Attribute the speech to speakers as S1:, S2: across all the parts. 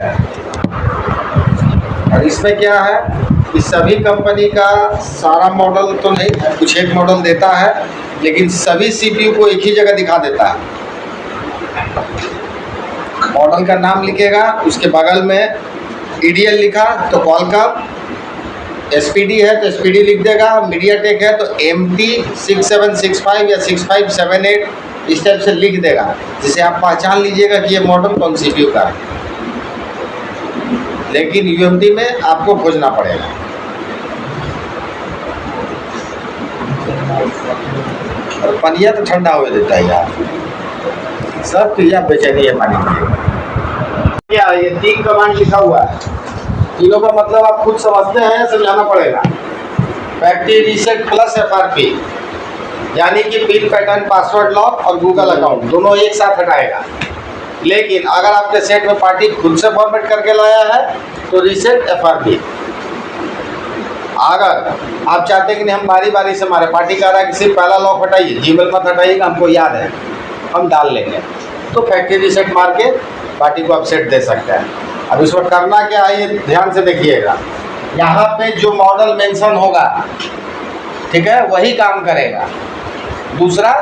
S1: और इसमें क्या है कि सभी कंपनी का सारा मॉडल तो नहीं, कुछ एक मॉडल देता है, लेकिन सभी सीपीयू को एक ही जगह दिखा देता है। मॉडल का नाम लिखेगा, उसके बगल में ईडीएल लिखा तो क्वालकॉम, एसपीडी है तो एसपीडी लिख देगा, मीडियाटेक है तो MT 6765 या 6578 इस टाइप से लिख देगा, जिसे आप पहचान लीजिएगा कि ये मॉडल कौन सीपीयू का है। लेकिन यूएमटी में आपको खोजना पड़ेगा। और पनिया तो ठंडा हो देता है यार, सब क्रिया बेचैनी है पानी की। क्या ये 3 कमांड लिखा हुआ है, तीनों का मतलब आप खुद समझते हैं, समझाना पड़ेगा। फैक्ट्री रीसेट प्लस FRP, यानी कि पिन पैटर्न पासवर्ड लॉक और गूगल अकाउंट दोनों एक साथ हटाएगा। लेकिन अगर आपके सेट में पार्टी खुद से फॉर्मेट करके लाया है तो रीसेट FRP। अगर आप चाहते हैं कि हम बारी बारी से हमारे पार्टी कह रहा है कि सिर्फ पहला लॉक हटाइए, जीमेल मत हटाइएगा, हमको याद है, हम डाल लेंगे, तो फैक्ट्री रीसेट मार के पार्टी को आप सेट दे सकते हैं। अब इस वक्त करना क्या है, ये ध्यान से देखिएगा। यहाँ पे जो मॉडल मेंशन होगा, ठीक है, वही काम करेगा, दूसरा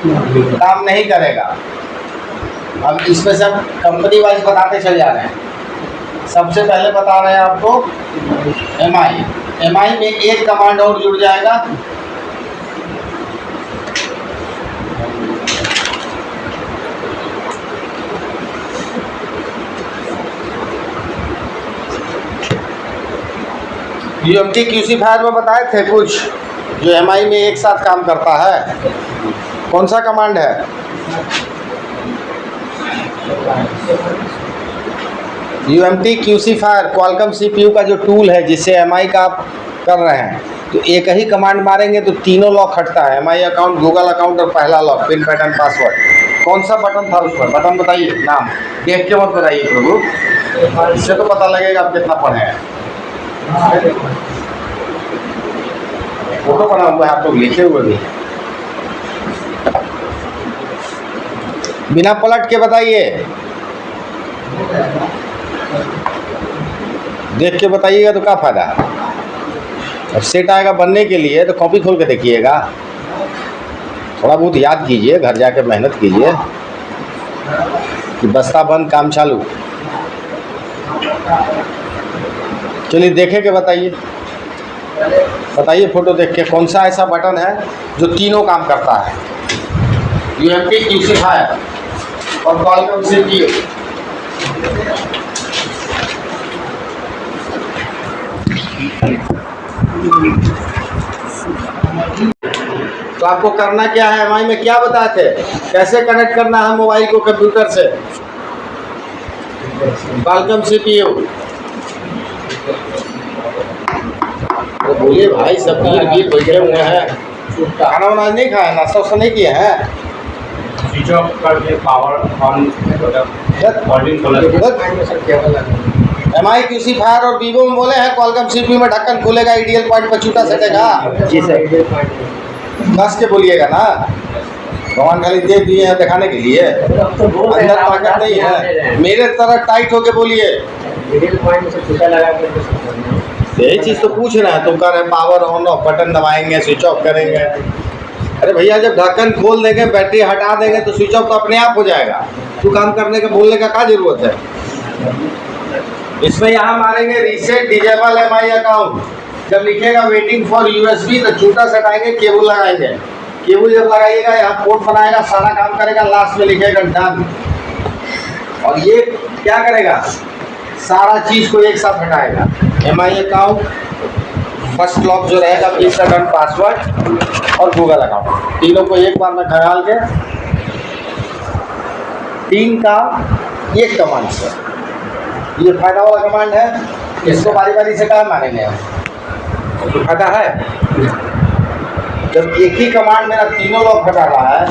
S1: काम नहीं करेगा। अब इसमें से हम कंपनी वाइज बताते चले जा रहे हैं। सबसे पहले बता रहे हैं आपको MI में एक कमांड और जुड़ जाएगा, UMT QC फायर में बताए थे कुछ जो MI में एक साथ काम करता है। कौन सा कमांड है? UMT QC fire Qualcomm CPU का जो टूल है, जिससे MI का आप कर रहे हैं, तो एक ही कमांड मारेंगे तो तीनों लॉक हटता है, MI अकाउंट, गूगल अकाउंट और पहला लॉक, पिन पैटर्न पासवर्ड। कौन सा बटन था उस पर? बटन बताइए, नाम देख के मत बताइए प्रभु, इससे तो पता लगेगा आप कितना पढ़े हैं। फोटो बना हुआ है, आप तो लिखे हुए भी। बिना पलट के बताइए, देख के बताइएगा तो क्या फायदा। अब सेट आएगा बनने के लिए तो कॉपी खोल के देखिएगा, थोड़ा बहुत याद कीजिए, घर जाके मेहनत कीजिए कि बस्ता बंद काम चालू। चलिए देखे के बताइए फोटो देख के कौन सा ऐसा बटन है जो तीनों काम करता है। UMT QC फायर और क्वालकॉम CPU। तो आपको करना क्या है, MI में क्या बताए थे, कैसे कनेक्ट करना है मोबाइल को कंप्यूटर से। क्वालकॉम CPU, तो बोलिए भाई, सब गिर बैठे हुए हैं, खाना वाना नहीं खाया, नाश्ता वास्ता नहीं किए हैं।
S2: स्विच ऑफ करके power on
S1: MI QC fire और वीवो में बोले हैं क्वालकॉम CPU में ढक्कन खुलेगा, IDL पॉइंट पर छूटा सटेगा।
S2: जी सर,
S1: कस के बोलिएगा ना, भगवान खाली दे दिए हैं दिखाने के लिए, अंदर ताकत नहीं है। मेरे तरह टाइट होके बोलिए। यही चीज़ तो पूछ रहे हैं, तुम कह रहे हैं पावर ऑन ऑफ, बटन दबाएंगे, स्विच ऑफ करेंगे। अरे भैया, जब ढक्कन खोल देंगे, बैटरी हटा देंगे तो स्विच ऑफ तो अपने आप हो जाएगा। तो काम करने के बोलने का क्या जरूरत है। इसमें यहाँ मारेंगे रीसेट डिजेबल MI अकाउंट, जब लिखेगा वेटिंग फॉर USB तो छूटा से हटाएंगे, केबल लगाएंगे, केबल जब लगाइएगा यहाँ पोर्ट बनाएगा, सारा काम करेगा, लास्ट में लिखेगा डन। और ये क्या करेगा, सारा चीज़ को एक साथ हटाएगा। MI अकाउंट, फर्स्ट लॉक जो रहेगा, पिन पैटर्न पासवर्ड और गूगल अकाउंट, तीनों को एक बार में खंगाल के 3 का एक कमांड से। ये फायदा वाला कमांड है, इसको बारी बारी से काम मानेंगे हम, तो फायदा है। जब एक ही कमांड मेरा तीनों लॉक हटा रहा है,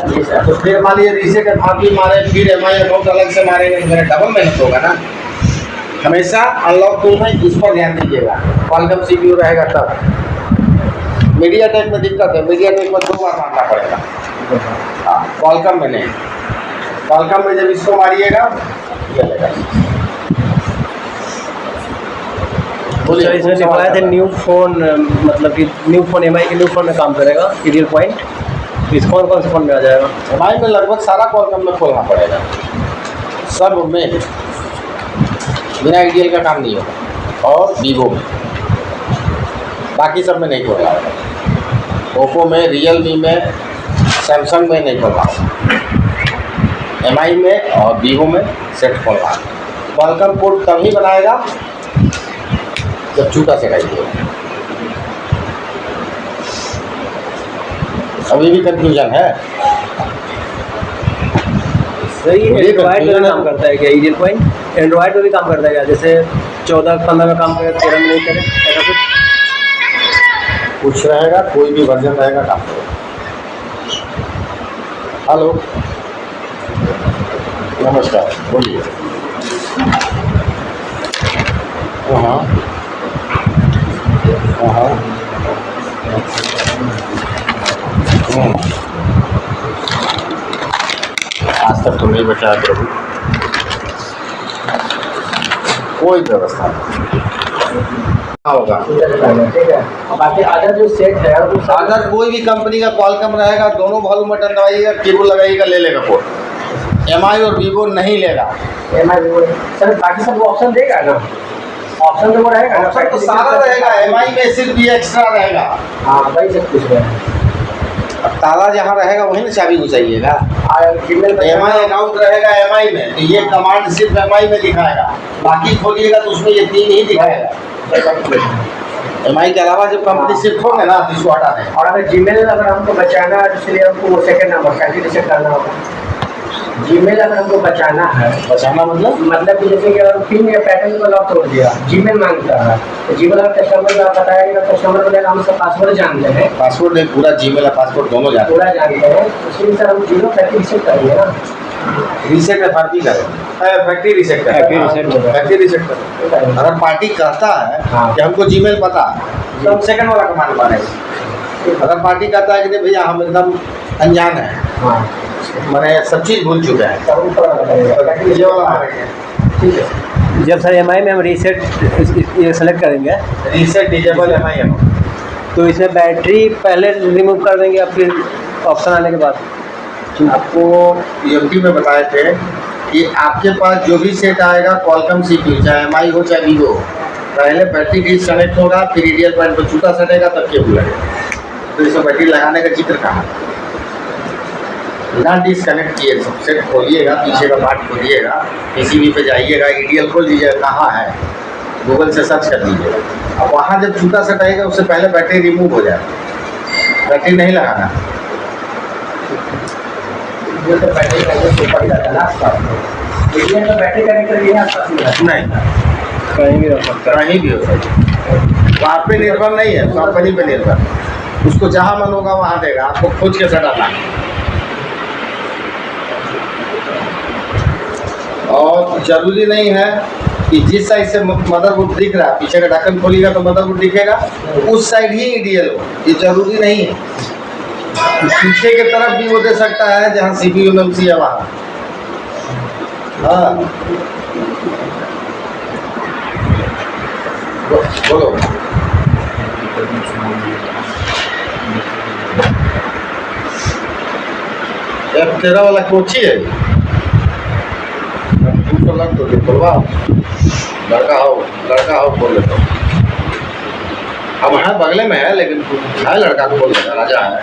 S1: तो फिर मान लीजिए रीसेट FRP मारे, फिर MI अकाउंट अलग से मारेंगे, तो मेरा डबल मेहनत होगा ना। हमेशा अनलॉक टूल में इस पर ध्यान दीजिएगा। क्वालकॉम CPU रहेगा तब। मीडियाटेक में दिक्कत है, मीडियाटेक में 2 बार मारना पड़ेगा, हाँ, क्वालकॉम में नहीं। क्वालकॉम में जब इसको मारिएगा चलेगा। बोलिए।
S2: इसमें लिखवाए थे न्यू फ़ोन, मतलब कि न्यू फ़ोन एमआई के न्यू फ़ोन में काम करेगा आइडियल पॉइंट। इस कौन से फ़ोन में आ जाएगा?
S1: एमआई में लगभग सारा क्वालकॉम में खोलना पड़ेगा, सब में, बिना आइडियल का काम नहीं होगा। और वीवो में, बाकी सब में नहीं खोलना होगा। ओप्पो में, रियलमी में, सैमसंग में नहीं खोलना होगा। एमआई में और वीवो में सेट खोलना है। क्वालकॉम कोड तभी बनाएगा जब जूता सेट आइए। अभी भी कंफ्यूजन है?
S2: सर ये एंड्रॉइड में भी काम करता है क्या आइडियल पॉइंट? एंड्रॉइड में भी काम करता है क्या? जैसे 14-15 में काम करे, 13 में नहीं करे, ऐसा
S1: कुछ रहेगा, कोई भी वर्जन रहेगा काम करेगा। हेलो, नमस्कार, बोलिए। हाँ हाँ, आज तक तो नहीं बचा है प्रभु, कोई व्यवस्था नहीं होगा।
S2: ठीक है। बाकी अदर जो सेट है
S1: अगर कोई भी कंपनी का क्वालकॉम रहेगा, दोनों वॉल्यूम बटन दबाइएगा, केबल लगाइएगा, ले लेगा कोड। एमआई और वीवो नहीं लेगा।
S2: एमआई सर बाकी सब ऑप्शन देगा ना? ऑप्शन तो वो रहेगा ना?
S1: ऑप्शन तो सारा रहेगा, एमआई में सिर्फ ये एक्स्ट्रा रहेगा।
S2: हाँ वही सब कुछ है।
S1: अब ताला जहाँ रहेगा वहीं ना चाबी घुसाइएगा। एमआई अकाउंट रहेगा एमआई में, तो ये कमांड सिर्फ एमआई में दिखाएगा, बाकी खोलिएगा तो उसमें ये 3 ही दिखाएगा। एमआई के अलावा जब कंपनी शिफ्ट होंगे ना तो इसको हटा दें।
S2: और अगर जीमेल अगर हमको बचाना है, इसलिए हमको वो सेकंड नंबर कैसे रिसेट करना होगा? जीमेल अगर हमको बचाना है,
S1: बचाना मतलब
S2: कि जैसे कि अगर पिन या पैटर्न को लॉक तोड़ दिया, जीमेल मांगता है, तो जीमेल अगर कस्टमर को आप बताएंगे, कस्टमर को लेकर हम सब पासवर्ड जानते हैं।
S1: पासवर्ड नहीं, पूरा जीमेल और पासवर्ड दोनों जानते
S2: पूरा जानते हैं, इसलिए सर हम जीरो करके रिसेट करेंगे ना।
S1: रीसेट एफआरपी करें, फैक्ट्री रीसेट करें, फैक्ट्री रीसेट करें। अगर पार्टी कहता है कि हमको जीमेल पता है तो हम सेकंड वाला कमांड मारेंगे। अगर पार्टी कहता है कि नहीं भैया हम एकदम अनजान है, मैंने सब चीज़ भूल चुका है, ये वाला मारेंगे।
S2: ठीक है। जब सर एमआई में हम रीसेट ये सेलेक्ट करेंगे,
S1: रीसेट डिजेबल एमआई है,
S2: तो इसमें बैटरी पहले रिमूव कर देंगे या फिर ऑप्शन आने के बाद?
S1: आपको यूएमटी में बताए थे कि आपके पास जो भी सेट आएगा क्वालकॉम सीपीयू, चाहे एमआई हो चाहे वीवो, पहले बैटरी डिस्कनेक्ट होगा, फिर आइडियल पॉइंट पर जूता सटेगा, तब केबल लगेगा। तो इसमें बैटरी लगाने का जिक्र कहाँ? बिना डिस्कनेक्ट किए सब सेट खोलिएगा, पीछे का पार्ट खोलिएगा, पीसीबी पे जाइएगा, आइडियल खोल लीजिएगा, कहाँ है गूगल से सर्च कर लीजिएगा। अब वहाँ जब जूता सटाएगा उससे पहले बैटरी रिमूव हो जाएगा, बैटरी नहीं लगाना।
S2: बैटरी कनेक्टर ये
S1: नहीं,
S2: कहीं भी रख सकता
S1: कहीं भी हो सकता, तो आप पे निर्भर नहीं है, कंपनी पे निर्भर, उसको जहाँ मन होगा वहाँ देगा, आपको खोज के सटाना है। और ज़रूरी नहीं है कि जिस साइड से मदरबोर्ड दिख रहा है, पीछे का ढक्कन खोलिएगा तो मदरबोर्ड दिखेगा, उस साइड ही आइडियल हो, ये ज़रूरी नहीं है। पीछे की तरफ भी वो दे सकता है जहाँ सीपीयू मेमोरी है वहाँ। हाँ बोलो। F13 वाला कोची है, तो लग तो बोलवा लड़का हो बोल लेता हूँ। अब है बगले में है, लेकिन है लड़का को बोल देगा, राजा है।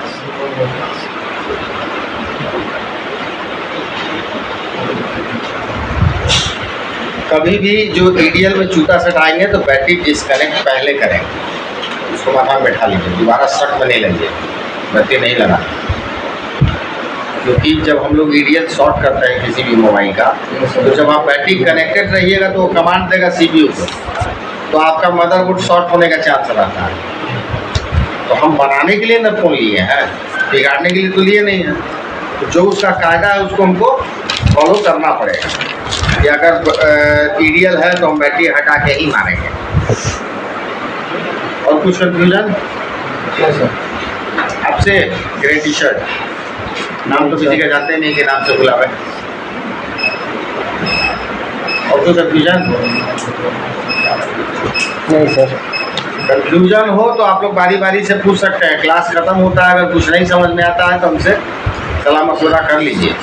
S1: कभी भी जो आइडियल में जूता सटाएंगे तो बैटरी डिस्कनेक्ट पहले करेंगे, उसको माथा में बैठा लीजिए, दोबारा शक में नहीं लेंगे, बैटरी नहीं लगा। क्योंकि जब हम लोग आइडियल शॉर्ट करते हैं किसी भी मोबाइल का, तो जब आप बैटरी कनेक्टेड रहिएगा तो वो कमांड देगा सीपीयू को, तो आपका मदरबोर्ड शॉर्ट होने का चांस रहता है। तो हम बनाने के लिए न फोन लिए हैं, बिगाड़ने के लिए तो लिए नहीं है। तो जो उसका कायदा है उसको हमको फॉलो करना पड़ेगा कि अगर आइडियल है तो हम बैटरी हटा के ही मारेंगे। और कुछ कन्फ्यूजन? आपसे ग्रे टी शर्ट, नाम तो किसी का जानते नहीं कि नाम से बुलावे। और कुछ कन्फ्यूजन?
S2: नहीं सर।
S1: कंफ्यूजन हो तो आप लोग बारी बारी से पूछ सकते हैं। क्लास खत्म होता है, अगर कुछ नहीं समझ में आता है तो हमसे सलाह मशवरा कर लीजिए।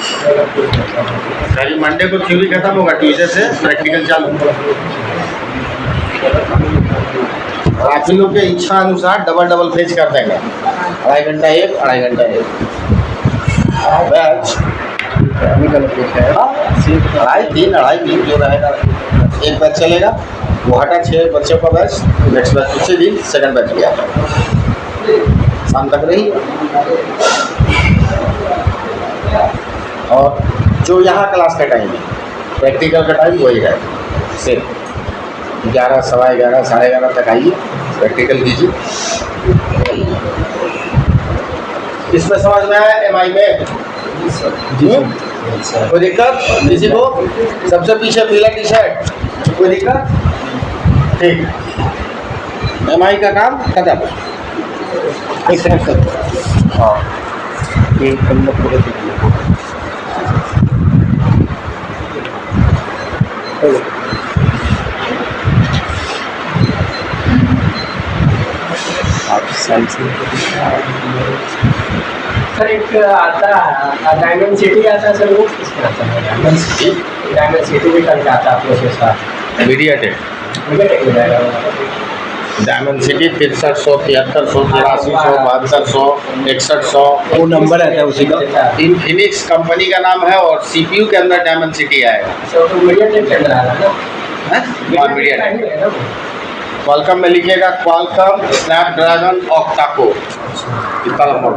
S1: कल मंडे को थ्योरी खत्म होगा, ट्यूजडे से प्रैक्टिकल चालू। और आप ही लोग के इच्छा अनुसार डबल फेज कर देंगे, 2.5 घंटा एक, 2.5 घंटा एक बैच। 2.5-3 जो रहेगा, एक बैच चलेगा, वो हटा 6 बच्चों का बैच, नेक्स्ट बैच उसी दिन सेकंड बैच गया शाम तक रही। और जो यहाँ क्लास का टाइम है, प्रैक्टिकल का टाइम वही है, सिर्फ 11, 11:15, 11:30 तक आइए, प्रैक्टिकल कीजिए। इसमें समझ में आया MI में? कोई दिक्कत किसी को? सबसे पीछे पीला टी शर्ट, कोई दिक्कत? ठीक, MI का काम खत्म। हाँ,
S2: सर एक आता है डायमंड सिटी आता है सर, वो किसमें आता है? डायमंड सिटी भी करके आता है आपके साथ
S1: मीडियाटेक
S2: हो जाएगा।
S1: डायमंड सिटी 6300, 7300, 8300, 7200, 6100
S2: वो नंबर आता है उसी का।
S1: इन्फिनिक्स कंपनी का नाम है और CPU के अंदर डायमंड सिटी आएगा।
S2: तो मीडियाटेक के अंदर आ रहा है ना?
S1: मीडियाटेक क्वालकॉम में लिखिएगा, क्वालकॉम स्नैपड्रैगन ऑक्टा कोर, कितना लंबा।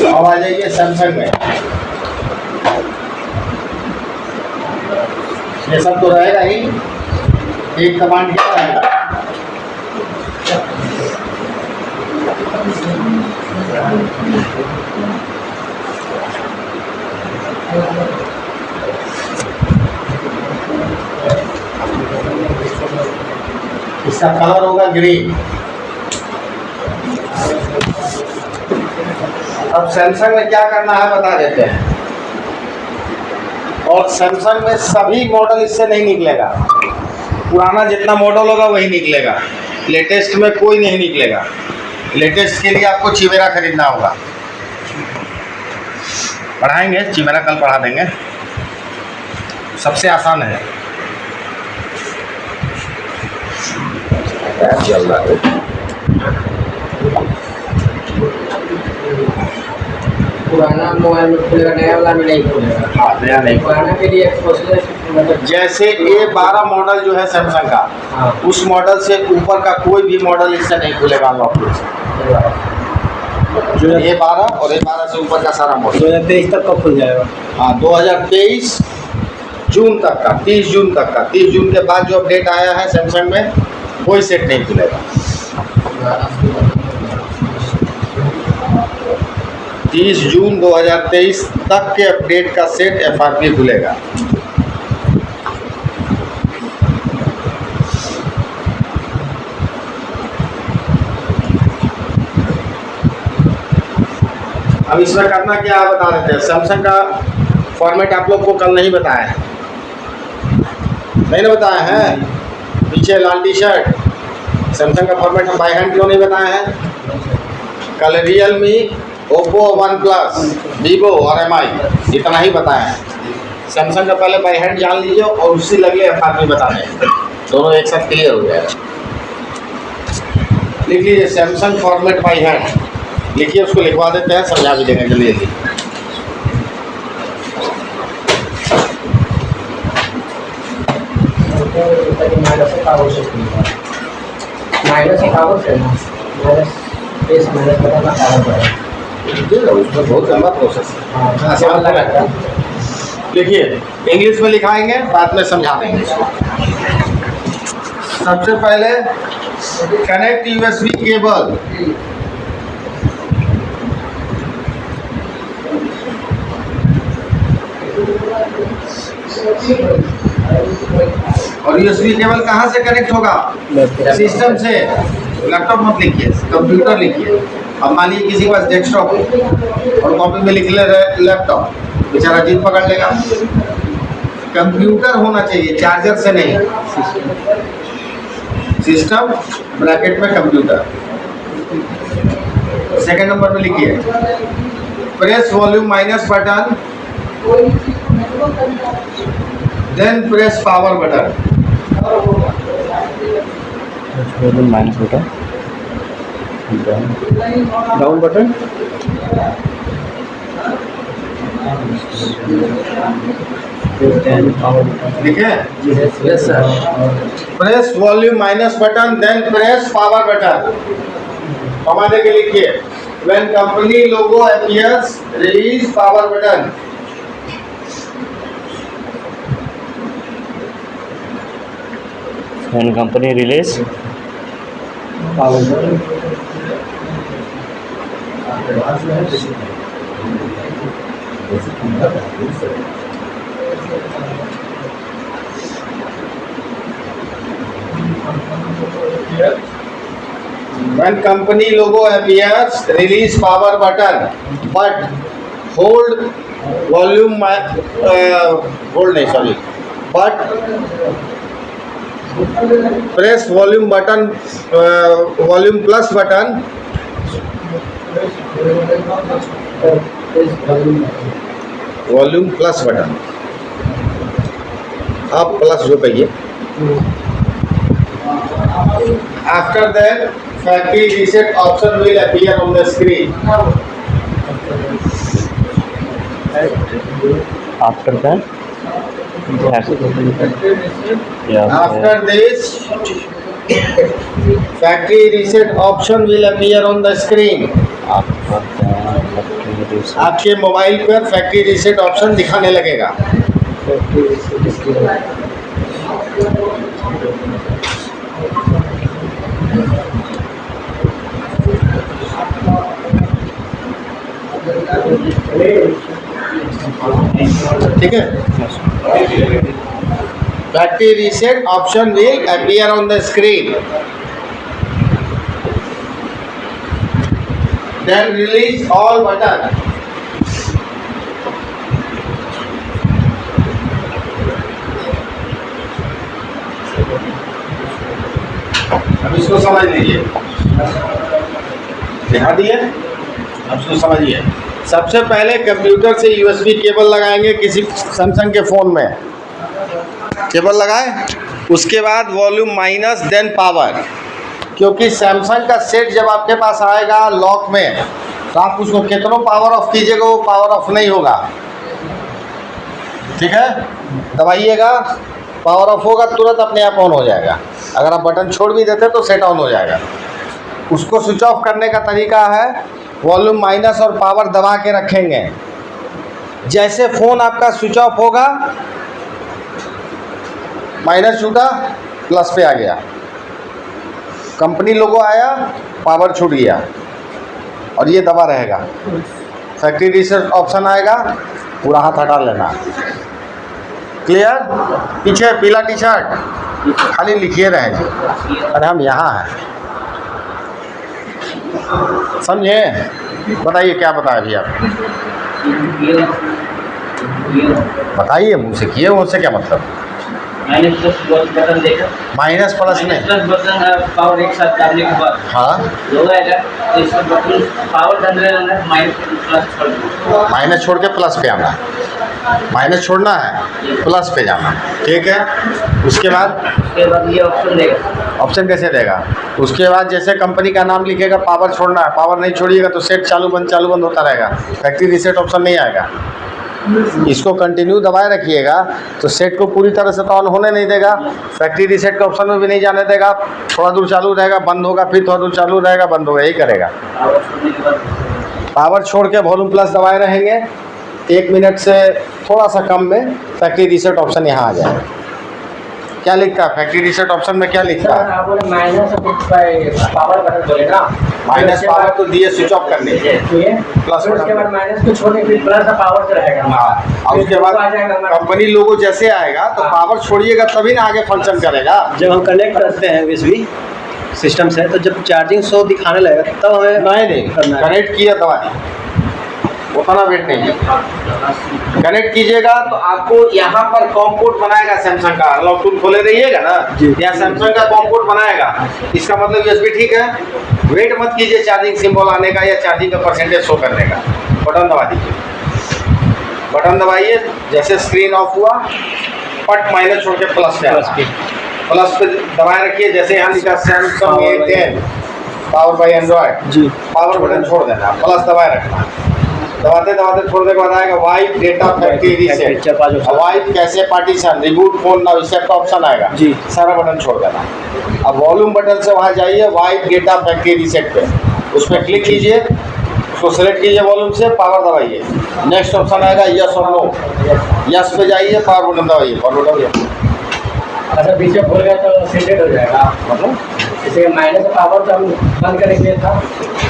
S1: अब आ जाइए सैमसंग में। ये सब तो रहेगा ही, एक कमांड क्या रहेगा? इसका कलर होगा ग्रीन। अब सैमसंग में क्या करना है बता देते हैं। और सैमसंग में सभी मॉडल इससे नहीं निकलेगा, पुराना जितना मॉडल होगा वही निकलेगा, लेटेस्ट में कोई नहीं निकलेगा। लेटेस्ट के लिए आपको चिमेरा खरीदना होगा। पढ़ाएंगे चिमेरा, कल पढ़ा देंगे, सबसे आसान है। चल रहा है
S2: पुराना मोबाइल में खुलेगा, नया वाला में नहीं खुलेगा।
S1: हाँ, नया नहीं।
S2: पुराना के लिए मतलब
S1: जैसे A12 मॉडल जो है सैमसंग का,
S2: हाँ,
S1: उस मॉडल से ऊपर का कोई भी मॉडल इससे नहीं खुलेगा अनलॉक से।
S2: जो
S1: A12 और A12 से ऊपर का सारा मॉडल
S2: 2023 तक कब खुल जाएगा?
S1: हाँ, 2023 जून तक का, 30 जून तक का। 30 जून के बाद जो अपडेट आया है सैमसंग में, कोई सेट नहीं खुलेगा। 30 जून 2023 तक के अपडेट का सेट FRP खुलेगा। अब इसमें करना क्या है बता देते हैं। सैमसंग का फॉर्मेट आप लोग को कल नहीं बताया है, नहीं ना बताया है? पीछे लाल टी शर्ट, सैमसंग का फॉर्मेट हम बाय हैंड क्यों नहीं बताए हैं? कल Realme, Oppo, one plus, Vivo और MI इतना ही बताया है। सैमसंग का पहले बाय हैंड जान लीजिए और उससे लगे FRP बता दें, दोनों एक साथ क्लियर हो जाएगा। लिख लीजिए सैमसंग फॉर्मेट बाय हैंड, लिखिए, उसको लिखवा देते हैं, समझा भी देंगे जल्दी जल्दी। उसमें बहुत लंबा प्रोसेस है, आसान लगता है। लिखिए, इंग्लिश में लिखाएंगे, बाद में समझा देंगे। सबसे पहले कनेक्ट USB केबल, और USB केबल कहाँ से कनेक्ट होगा? सिस्टम से। लैपटॉप मत लिखिए, कंप्यूटर लिखिए। अब मान लीजिए किसी के पास डेस्कटॉप और कॉपी में लिख ले लैपटॉप, बेचारा जीत पकड़ लेगा। कंप्यूटर होना चाहिए, चार्जर से नहीं। सिस्टम ब्रैकेट में कंप्यूटर। सेकंड नंबर पे लिखिए, press volume minus button, then press power button.
S3: Volume minus button, down button,
S1: लिखे?
S2: Yes sir.
S1: Press volume minus button, then press power button. कमाने के लिखिए, when company logo appears release power button.
S3: when company release
S2: power button.
S1: When company logo appears, release power button, but hold volume hold नहीं sorry, but press volume button, volume plus button, volume plus button, up plus जो कहिए। After that, factory reset option will appear on the screen.
S3: after that
S1: After this, factory reset option will appear on the screen. आपके mobile पर factory reset option दिखाने लगेगा। ठीक है, factory reset option will appear on the screen, then release all button. अब इसको समझ लीजिए, दिखा दिए, अब इसको समझिए। सबसे पहले कंप्यूटर से यूएसबी केबल लगाएंगे किसी सैमसंग के फ़ोन में, केबल लगाए, उसके बाद वॉल्यूम माइनस देन पावर, क्योंकि सैमसंग का सेट जब आपके पास आएगा लॉक में तो आप उसको कितनों पावर ऑफ कीजिएगा वो पावर ऑफ नहीं होगा। ठीक है, दबाइएगा, पावर ऑफ होगा तुरंत अपने आप ऑन हो जाएगा। अगर आप बटन छोड़ भी देते तो सेट ऑन हो जाएगा। उसको स्विच ऑफ करने का तरीका है, वॉल्यूम माइनस और पावर दबा के रखेंगे। जैसे फ़ोन आपका स्विच ऑफ होगा, माइनस छूटा, प्लस पे आ गया, कंपनी लोगो आया, पावर छूट गया, और ये दबा रहेगा। फैक्ट्री रीसेट ऑप्शन आएगा, पूरा हाथ हटा लेना। क्लियर? पीछे पीला टी शर्ट खाली लिखिए रहे जी, अरे हम यहाँ हैं, समझे? बताइए क्या बताया अभी आप, बताइए, मुझसे किए, मुझसे क्या मतलब?
S4: माइनस प्लस बटन देखा,
S1: माइनस प्लस में
S4: प्लस बटन पावर एक साथ डालने के बाद
S1: हाँ,
S4: जो आएगा तो इसका बटन पावर डाल रहे हैं, माइनस प्लस छोड़ दो,
S1: माइनस छोड़ के प्लस पे आना, माइनस छोड़ना है, प्लस पे जाना। ठीक है, उसके बाद
S4: ये ऑप्शन देगा।
S1: ऑप्शन कैसे देगा? उसके बाद जैसे कंपनी का नाम लिखेगा, पावर छोड़ना है, पावर नहीं छोड़िएगा तो सेट चालू बंद होता रहेगा, फैक्ट्री रीसेट ऑप्शन नहीं आएगा। इसको कंटिन्यू दबाए रखिएगा तो सेट को पूरी तरह से तो ऑन होने नहीं देगा, फैक्ट्री रीसेट का ऑप्शन में भी नहीं जाने देगा। थोड़ा दूर चालू रहेगा, बंद होगा, फिर थोड़ा दूर चालू रहेगा, बंद होगा, यही करेगा। पावर छोड़ के वॉल्यूम प्लस दबाए रहेंगे, 1 मिनट से थोड़ा सा कम में फैक्ट्री रीसेट ऑप्शन यहाँ आ जाएगा। क्या लिखता है फैक्ट्री रीसेट ऑप्शन में, क्या लिखता
S2: सर
S1: है?
S2: आप बोले माइनस पावर बटन बोले ना,
S1: माइनस पावर तो दिए स्विच ऑफ करने के,
S2: प्लस, उसके बाद माइनस को छोड़ने फिर प्लस पावर से रहेगा।
S1: हाँ, और उसके बाद कंपनी लोगो जैसे आएगा तो पावर छोड़िएगा तभी ना आगे फंक्शन करेगा।
S3: जब हम कनेक्ट करते हैं यूएसबी सिस्टम से तो जब चार्जिंग 100 दिखाने लगेगा तब हमें
S1: नहीं कनेक्ट किया दबा दी, उतना वेट नहीं है। कनेक्ट कीजिएगा तो आपको यहाँ पर कॉम पोर्ट बनाएगा सैमसंग का, अनलॉक टूल खोले रहिएगा ना, यहाँ सैमसंग का कॉम पोर्ट बनाएगा। इसका मतलब USB ठीक है। वेट मत कीजिए चार्जिंग सिंबल आने का या चार्जिंग का परसेंटेज शो करने का। बटन दबा दीजिए, बटन दबाइए, जैसे स्क्रीन ऑफ हुआ पट माइनस छोड़ के प्लस पे दबाए रखिए। जैसे यहाँ लिखा Samsung A10 power by Android
S3: जी,
S1: पावर बटन छोड़ देना, प्लस दबाए रखना। दबाते दबाते थोड़ी देर बाद आएगा wipe data factory reset, wipe कैसे पार्टीशन, रिबूट फोन नाउ, इस का ऑप्शन आएगा
S3: जी।
S1: सारा बटन छोड़ देना। अब वॉल्यूम बटन से वहाँ जाइए वाइप डेटा फैक्ट्री रीसेट पे, उस पर क्लिक कीजिए, उसको सेलेक्ट कीजिए वॉल्यूम से, पावर दबाइए। नेक्स्ट ऑप्शन आएगा यस और नो, यस पे जाइए, पावर बटन दबाइए, पावर बटन दबाइए।
S2: अच्छा पीछे भूल गया तो सेटेड हो जाएगा, मतलब जैसे माइनस पावर तो हम बंद करेंगे था,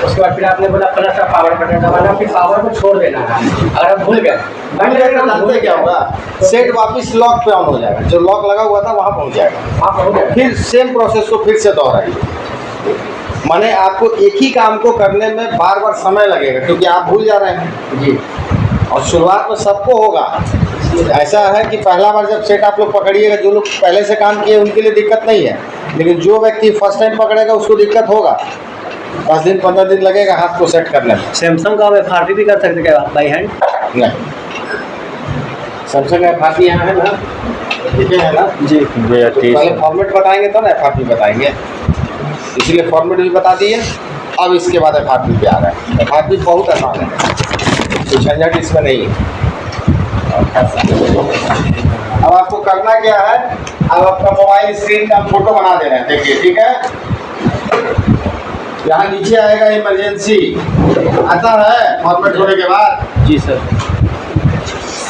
S2: उसके बाद फिर आपने बोला प्लस का पावर बटन दबाना, फिर पावर को छोड़ देना है। अगर आप भूल गए
S1: जानते क्या होगा, सेट वापस लॉक पे ऑन हो जाएगा, जो लॉक लगा हुआ था वहाँ पहुँच जाएगा।
S2: वहाँ पहुँच जाएगा।
S1: फिर सेम प्रोसेस को फिर से दोहराइए। माने आपको एक ही काम को करने में बार बार समय लगेगा, क्योंकि आप भूल जा रहे हैं
S2: जी।
S1: और शुरुआत में सबको होगा। ऐसा है कि पहला बार जब सेट आप लोग पकड़िएगा, जो लोग पहले से काम किए उनके लिए दिक्कत नहीं है, लेकिन जो व्यक्ति फर्स्ट टाइम पकड़ेगा उसको दिक्कत होगा। 10 दिन 15 दिन लगेगा हाथ को सेट करने में।
S3: सैमसंग का आप FRP भी कर सकते क्या बाई हैंड?
S1: नहीं, सैमसंग का FRP यहाँ है ना, देखे है ना
S3: जी,
S1: पहले फॉर्मेट बताएंगे तो ना FRP बताएंगे, इसीलिए फॉर्मेट भी बता दिए। अब इसके बाद FRP पे आ रहा है। FRP बहुत आसान है, कुछ झंझट इसमें नहीं है। अब आपको करना क्या है, अब आपका मोबाइल स्क्रीन का फोटो बना दे रहे हैं, देखिए ठीक है। यहाँ नीचे आएगा इमरजेंसी, आता है फॉर्मेट होने के बाद।
S3: जी सर।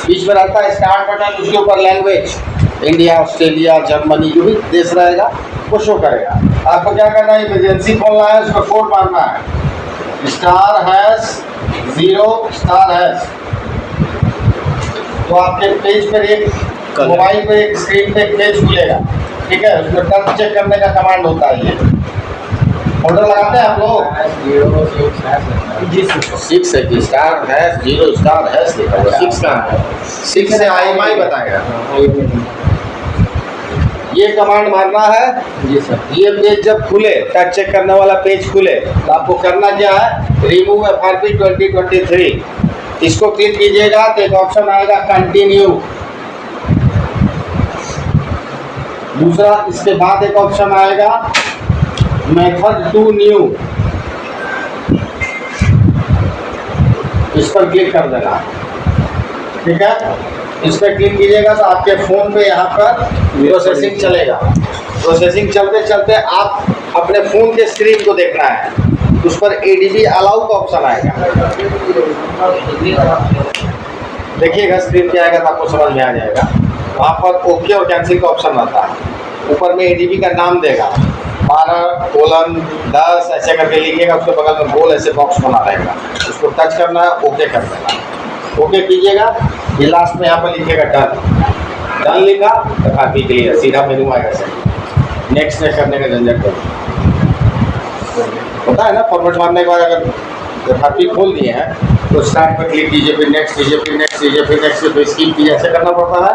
S1: बीच में रहता है स्टार्ट बटन, उसके ऊपर लैंग्वेज इंडिया, ऑस्ट्रेलिया, जर्मनी, जो भी देश रहेगा वो शो करेगा। आपको क्या करना है, इमरजेंसी खोलना है, उसका कोड मारना है *#0*#। तो आपके पेज पर एक मोबाइल पे एक स्क्रीन पे एक पेज खुलेगा, ठीक है। उसमें टर्म चेक करने का कमांड होता है, ये ऑर्डर लगाते हैं आप लोग।
S2: जी
S1: 6 है कि *#0*# लिखा हुआ है, 6 का है, 6 से IMI बताएगा। ये कमांड मारना है।
S2: जी सर।
S1: ये पेज जब खुले, टच चेक करने वाला पेज खुले, तो आपको करना क्या है, रिमूव FRP 2023, इसको क्लिक कीजिएगा तो एक ऑप्शन आएगा कंटिन्यू। दूसरा इसके बाद एक ऑप्शन आएगा मेथड टू न्यू, इस पर क्लिक कर देना, ठीक है। इस पर क्लिक कीजिएगा तो आपके फ़ोन पे यहाँ पर प्रोसेसिंग चलेगा। प्रोसेसिंग चलते चलते आप अपने फ़ोन के स्क्रीन को देखना है, उस पर ADB अलाउ का ऑप्शन आएगा। देखिएगा स्क्रीन पे आएगा तो आपको समझ में आ जाएगा। वहाँ पर ओके और कैंसिल का ऑप्शन आता है, ऊपर में ADB का नाम देगा, 12:10 ऐसे करके लिखिएगा, उसके बगल में गोल ऐसे बॉक्स बना रहेगा, उसको टच करना है, ओके कर देना। ओके कीजिएगा, ये लास्ट में यहाँ पर लिखिएगा डन लिखा तो काफ़ी क्लियर, सीधा मेनू आएगा सर। नेक्स्ट करने का झंझट होता है ना। फॉर्मेट मारने के बाद अगर FRP खोल दिए हैं तो स्टार्ट पर क्लिक कीजिए, फिर नेक्स्ट कीजिए, फिर नेक्स्ट कीजिए, फिर नेक्स्ट कीजिए, स्किप कीजिए, ऐसे करना पड़ता है।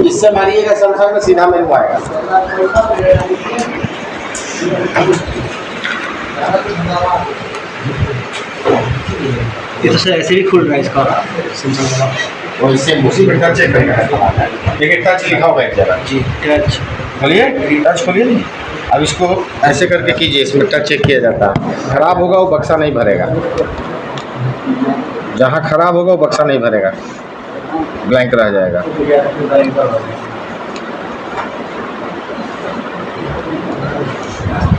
S1: इससे मारिएगा सैमसंग में सीधा मेनू आएगा।
S3: ये तो सर ऐसे भी खुल रहा है इसका सैमसंग का।
S1: और इससे उसी में टच चेक करने का, देखिए टच लिखा हुआ है एक जगह।
S3: जी, टच
S1: खोलिए, टच खोलिए। अब इसको ऐसे करके कीजिए, इसमें टच चेक किया जाता है। खराब होगा वो बक्सा नहीं भरेगा, जहाँ खराब होगा वो बक्सा नहीं भरेगा, ब्लैंक रह जाएगा।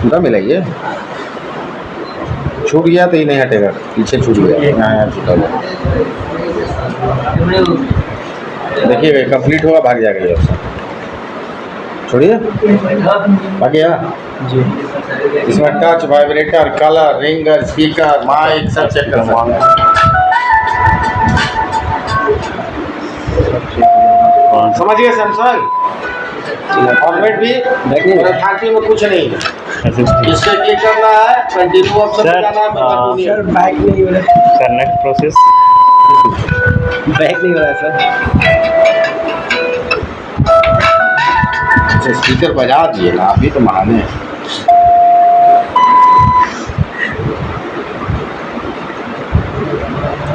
S1: पूरा मिलाइए, छूट गया तो ही नहीं हटेगा, पीछे छूट गया, यहाँ छूटा गया। देखिएगा कंप्लीट होगा, भाग जाएगा ये ऑप्शन, छोड़िए भाग गया
S3: जी।
S1: इसमें touch, vibrator, colour, ringer, speaker, mic सब चेक कर सकते हैं। समझ गए सैमसंग फॉर्मेट भी और FRP में कुछ नहीं है। इस पे क्लिक करना है, कंटिन्यू ऑप्शन पे जाना है।
S3: सर नेक्स्ट प्रोसेस बैक नहीं हो रहा है सर।
S1: अच्छा स्पीकर बजा दिए ना, अभी तो महाने हैं।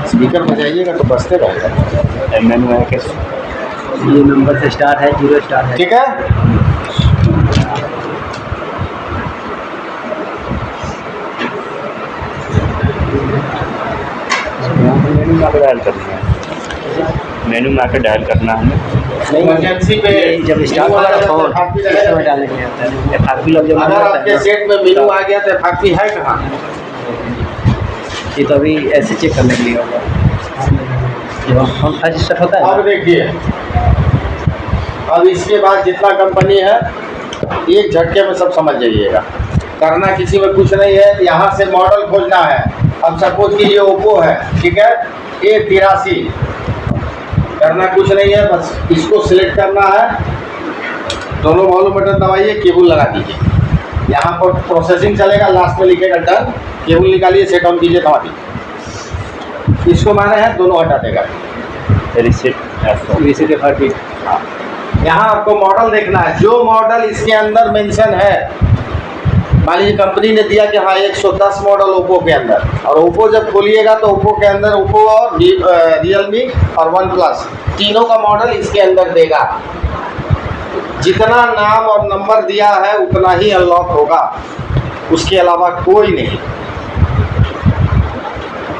S1: स्पीकर बजाइएगा तो बजते रहेगा।
S3: मेनू है कैसे? ये नंबर से स्टार्ट है, 0 स्टार है।
S1: ठीक है,
S5: मेनू में आकर डायल करना है, मेनू में आकर डायल करना है।
S1: इमरजेंसी पे
S3: जब स्टार्ट होगा तो फोन इस समय डालने के लिए आता है। FRP लग जब
S1: अगर आपके सेट में मेनू आ गया तो FRP है कहाँ?
S3: ये तो अभी ऐसे चेक करने के लिए होगा जब हम फर्स्ट स्टार्ट होता है
S1: अब
S3: ना।
S1: देखिए, अब इसके बाद जितना कंपनी है एक झटके में सब समझ जाइएगा। करना किसी में कुछ नहीं है, यहाँ से मॉडल खोजना है। अब सपोज कि ये ओप्पो है, ठीक है, A83, करना कुछ नहीं है, बस इसको सिलेक्ट करना है। दोनों वॉल्यूम बटन दबाइए, केबल लगा दीजिए। यहाँ पर प्रोसेसिंग चलेगा, लास्ट में लिखेगा डन। केबल निकालिए, सेट ऑन कीजिए, दबा दीजिए। इसको माने हैं दोनों हटा देगा।
S3: Reset FRP।
S1: हाँ, यहाँ आपको मॉडल देखना है, जो मॉडल इसके अंदर मेंशन है। मान लीजिए कंपनी ने दिया कि हाँ 110 मॉडल ओप्पो के अंदर, और ओप्पो जब खोलिएगा तो ओप्पो के अंदर ओप्पो और रियलमी और वन प्लस तीनों का मॉडल इसके अंदर देगा। जितना नाम और नंबर दिया है उतना ही अनलॉक होगा, उसके अलावा कोई नहीं।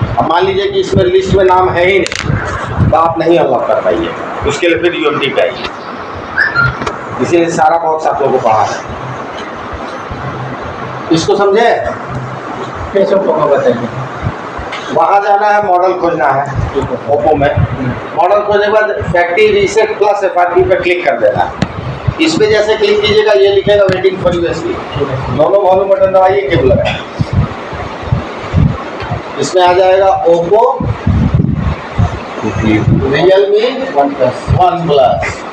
S1: अब मान लीजिए कि इसमें लिस्ट में नाम है ही नहीं तो आप नहीं अनलॉक कर पाइए, उसके लिए फिर UMD का ही, इसीलिए सारा बॉक्स आप लोगों को पढ़ा है। इसको समझे?
S2: कैसे होगा बताइए।
S1: वहाँ जाना है, मॉडल खोजना है ओप्पो में। मॉडल खोजने के बाद फैक्ट्री रीसेट प्लस FRP पे क्लिक कर देना है। इस पे जैसे क्लिक कीजिएगा ये लिखेगा वेटिंग फॉर USB। दोनों वॉल्यूम बटन दबाइए, केबल लगाइए। इसमें आ जाएगा ओप्पो, रियलमी, वन प्लस,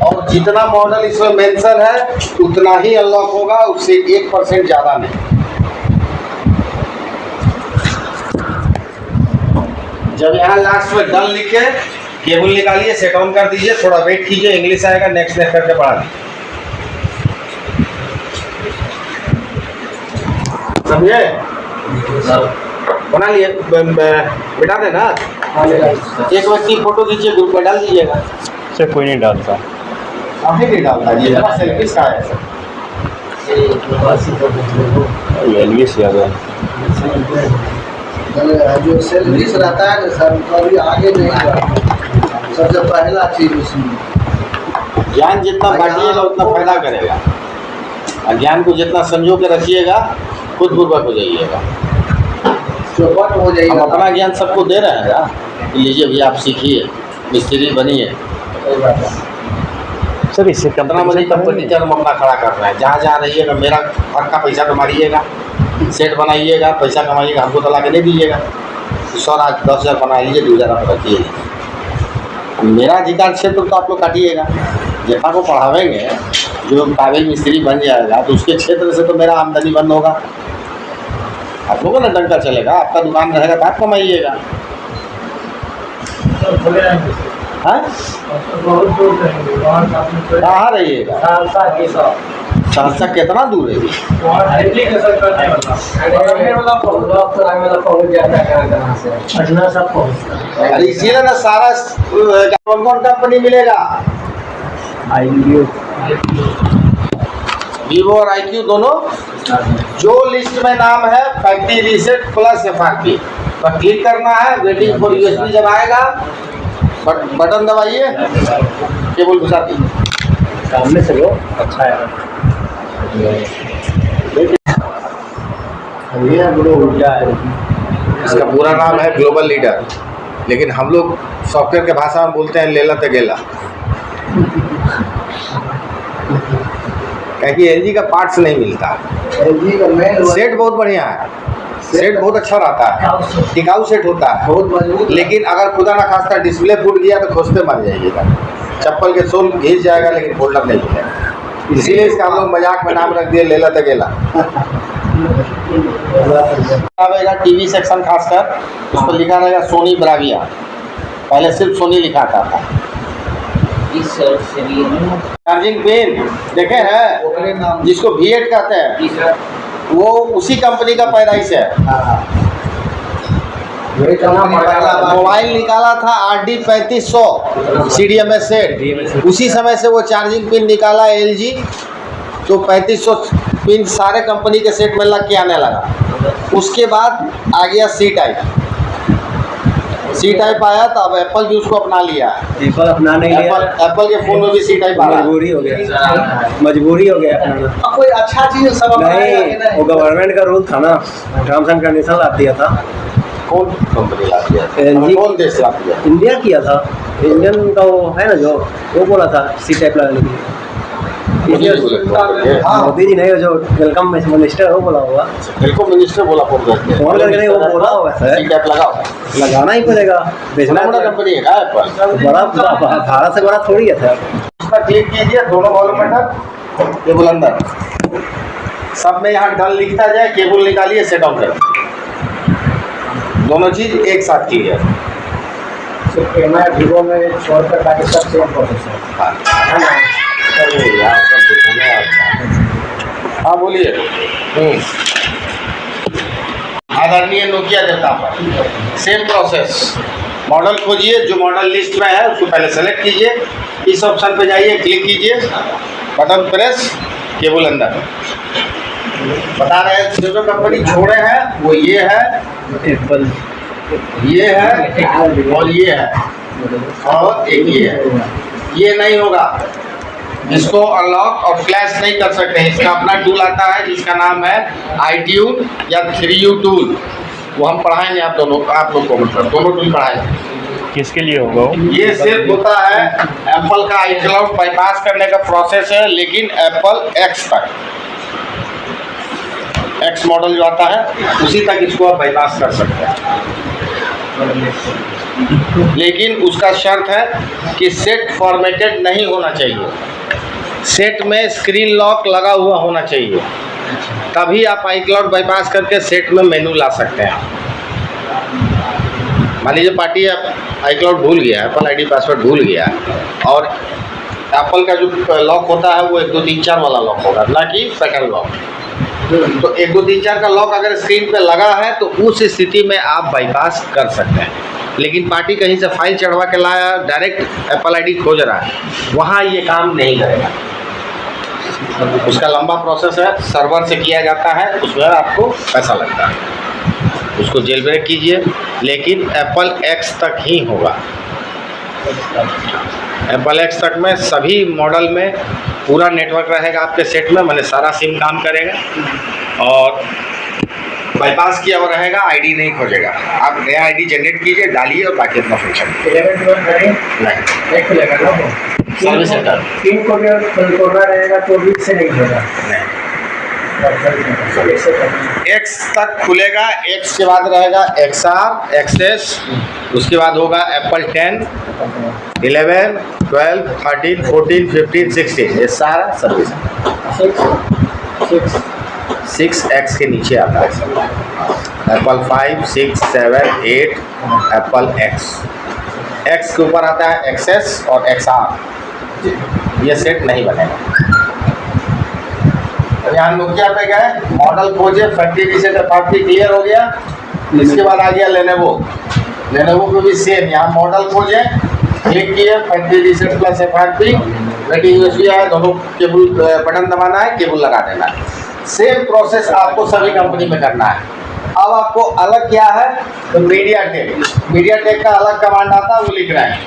S1: और जितना मॉडल इसमें मेंशन है उतना ही अनलॉक होगा, उससे 1% ज़्यादा नहीं। जब यहाँ लास्ट में डन लिखे, केबल निकालिए, सेट ऑन कर दीजिए, थोड़ा वेट कीजिए, इंग्लिश आएगा, नेक्स्ट नेक्स्ट करके पढ़ा दीजिए। समझे? बना लिए, बिठा देना। एक व्यक्ति फोटो खींचिए, ग्रुप में डाल दीजिएगा।
S5: सर कोई नहीं डालता,
S1: अभी नहीं डालता, ये जरा सेल्फी का है सर।
S5: एलवीएस याद है।
S6: जो सेल्फिश रहता है ना सर, कभी आगे नहीं बढ़ता। सबसे पहला चीज उसमें
S1: ज्ञान जितना बांटिएगा उतना फायदा करेगा, और ज्ञान को जितना संजो के रखिएगा खुद बुर्बक हो जाइएगा।
S6: चौपट हो
S1: हम
S6: जाएगा।
S1: अपना ज्ञान सबको दे रहे हैं ना, लीजिए भैया आप सीखिए, मिस्त्री बनिए।
S5: सर इससे
S1: कितना मनी कंपटीटर हम अपना खड़ा कर रहे हैं। जहाँ जहाँ रहिएगा मेरा हक का पैसा तो मारिएगा, सेट बनाइएगा, पैसा कमाइएगा, हमको तो ला के नहीं दीजिएगा। 100 आज 10,000 बना लीजिए, 2,000 आप रखिए। मेरा अधिकार क्षेत्र तो आप लोग काटिएगा। जितना को पढ़ावेंगे, जो काबिल मिस्त्री बन जाएगा तो उसके क्षेत्र से तो मेरा आमदनी बंद होगा। आप लोगों का डंका चलेगा, आपका दुकान रहेगा तो आप कमाइएगा। हाँ, कहाँ रहिएगा? सहरसा कितना दूर है? अरे इसीलिए ना सारा कौन कौन कंपनी मिलेगा? वीवो और IQ दोनों। जो लिस्ट में नाम है फैक्ट्री रीसेट प्लस FRP पर क्लिक करना है। वेटिंग फॉर USB जब आएगा बटन दबाइए, केबल घुसा दीजिए।
S3: सामने से लो, अच्छा है। उल्टा है।
S1: इसका पूरा नाम है ग्लोबल लीडर, लेकिन हम लोग सॉफ्टवेयर के भाषा में बोलते हैं लेला तेगेला। क्योंकि LG का पार्ट्स नहीं मिलता।
S6: LG का मेन
S1: सेट बहुत बढ़िया है, सेट बहुत अच्छा रहता है, टिकाऊ सेट होता है,
S6: बहुत मजबूत।
S1: लेकिन अगर खुदा ना खास्ता डिस्प्ले फूट गया तो खोजते मर जाइएगा। चप्पल के सोल घिस जाएगा लेकिन फोल्डर नहीं मिलेगा। इसीलिए इसका हम लोग मजाक में नाम रख दिए लेला तेगेला। आएगा टीवी सेक्शन खासकर, उस पर लिखा रहेगा सोनी ब्राविया, पहले सिर्फ सोनी लिखा था।
S4: इस सर से भी
S1: चार्जिंग पिन देखे हैं,
S6: ओकरे नाम
S1: जिसको V8 कहते हैं,
S4: जी सर
S1: वो उसी कंपनी का पैदाइश है।
S2: वही करना पड़ेगा।
S1: मोबाइल निकाला था RD 3500 CDMA सेट, उसी समय से वो चार्जिंग पिन निकाला LG, तो 3500 पिन सारे कंपनी के सेट में लग के आने लगा। उसके बाद आ गया C टाइप आया, तो अब एप्पल भी उसको अपना लिया।
S3: एप्पल अपना नहीं लिया,
S1: एप्पल के फ़ोन में भी C टाइप आ रहा है।
S3: मजबूरी हो गया, मजबूरी हो गया अपना।
S6: कोई अच्छा चीज सब अपनाएगा कि
S3: नहीं, वो गवर्नमेंट का रूल था ना, टर्म्स एंड कंडीशन ला दिया था।
S1: कौन कंपनी ला दिया?
S3: LG
S1: कौन देश ला दिया?
S3: इंडिया किया था, इंडियन का वो है ना जो, वो बोला था C टाइप लगाने के लिए।
S1: हाँ,
S3: मोदी जी नहीं, जो वेलकम मिनिस्टर वो बोला होगा,
S1: बिल्कुल मिनिस्टर बोला फोन करके।
S3: फोन करके नहीं, वो बोला होगा सर,
S1: C टाइप लगाओ।
S3: लगाना ही पड़ेगा, बेचना
S1: बड़ा कंपनी है क्या एप्पल?
S3: बड़ा भारत से बड़ा थोड़ी है सर।
S1: उस पर क्लिक कीजिए, दोनों वॉल्यूम बटन, केबल अंदर, सब में यहाँ डन लिखता जाए, केबल निकालिए, सेट ऑन करें, दोनों चीज एक साथ कीजिए।
S2: सिर्फ MI Vivo में छोड़कर बाकी सब सेम प्रोसेस है। है ना?
S1: अरे यार, सब दिखाना है अच्छा। हाँ बोलिए। आदरणीय नोकिया देता पर सेम प्रोसेस, मॉडल खोजिए, जो मॉडल लिस्ट में है उसको पहले सेलेक्ट कीजिए, इस ऑप्शन पे जाइए, क्लिक कीजिए, बटन प्रेस, केबल अंदर। बता रहे हैं जो कंपनी छोड़े हैं वो ये है,
S3: एप्पल,
S1: ये है और ये है, और एक ये है। ये नहीं होगा, इसको अनलॉक और फ्लैश नहीं कर सकते। इसका अपना टूल आता है जिसका नाम है iTune या 3U टूल, वो हम पढ़ाएंगे आप लोग को, मतलब दोनों टूल पढ़ाएंगे।
S5: किसके लिए होगा वो?
S1: ये सिर्फ होता है एप्पल का iCloud बाईपास करने का प्रोसेस है, लेकिन एप्पल X तक, X मॉडल जो आता है उसी तक इसको आप बाईपास कर सकते हैं, लेकिन उसका शर्त है कि सेट फॉर्मेटेड नहीं होना चाहिए, सेट में स्क्रीन लॉक लगा हुआ होना चाहिए, तभी आप iCloud बाईपास करके सेट में मेनू ला सकते हैं। मान लीजिए पार्टी iCloud भूल गया, एप्पल आईडी पासवर्ड भूल गया, और एप्पल का जो लॉक होता है वो 1 2 3 4 वाला लॉक होगा, ना कि सेकंड लॉक। तो 1 2 3 4 का लॉक अगर स्क्रीन पे लगा है तो उस स्थिति में आप बाईपास कर सकते हैं, लेकिन पार्टी कहीं से फाइल चढ़वा के लाया, डायरेक्ट एप्पल आईडी खोज रहा है, वहाँ ये काम नहीं करेगा। उसका लंबा प्रोसेस है, सर्वर से किया जाता है, उसमें आपको पैसा लगता है। उसको जेल ब्रेक कीजिए, लेकिन एप्पल X तक ही होगा। एप्पल X तक में सभी मॉडल में पूरा नेटवर्क रहेगा आपके सेट में, मैंने सारा सिम काम करेगा और बाईपास किया हुआ रहेगा, आईडी नहीं खोजेगा। आप नया आईडी जनरेट कीजिए, डालिए और बाकी अपना फंक्शन
S2: 11 12 करें
S1: नहीं।
S2: एक खुलेगा ना वो
S1: सर्विस सेंटर
S2: पिन कोड खोलना रहेगा तो भी से नहीं होगा।
S1: X तक खुलेगा, X के बाद रहेगा XR, XS, उसके बाद होगा एप्पल 10, 11, 12, 13, 14, 15, 16, ये सारा सर्विस 6X के नीचे आता है। एप्पल 5, 6, 7, 8, एप्पल X के ऊपर आता है XS और XR, ये सेट नहीं बनेगा। यहाँ नोकिया पे गए, मॉडल खोजे, फैक्ट्री रीसेट FRP क्लियर हो गया, इसके बाद आ गया लेनोवो पे भी सेम, यहाँ मॉडल खोजे, क्लिक किए, factory reset plus FRP, waiting USB आया, दोनों केबल बटन दबाना है, केबल लगा देना है। सेम प्रोसेस आपको सभी कंपनी में करना है। अब आपको अलग क्या है, तो मीडिया टेक का अलग कमांड आता है, वो लिख रहे हैं।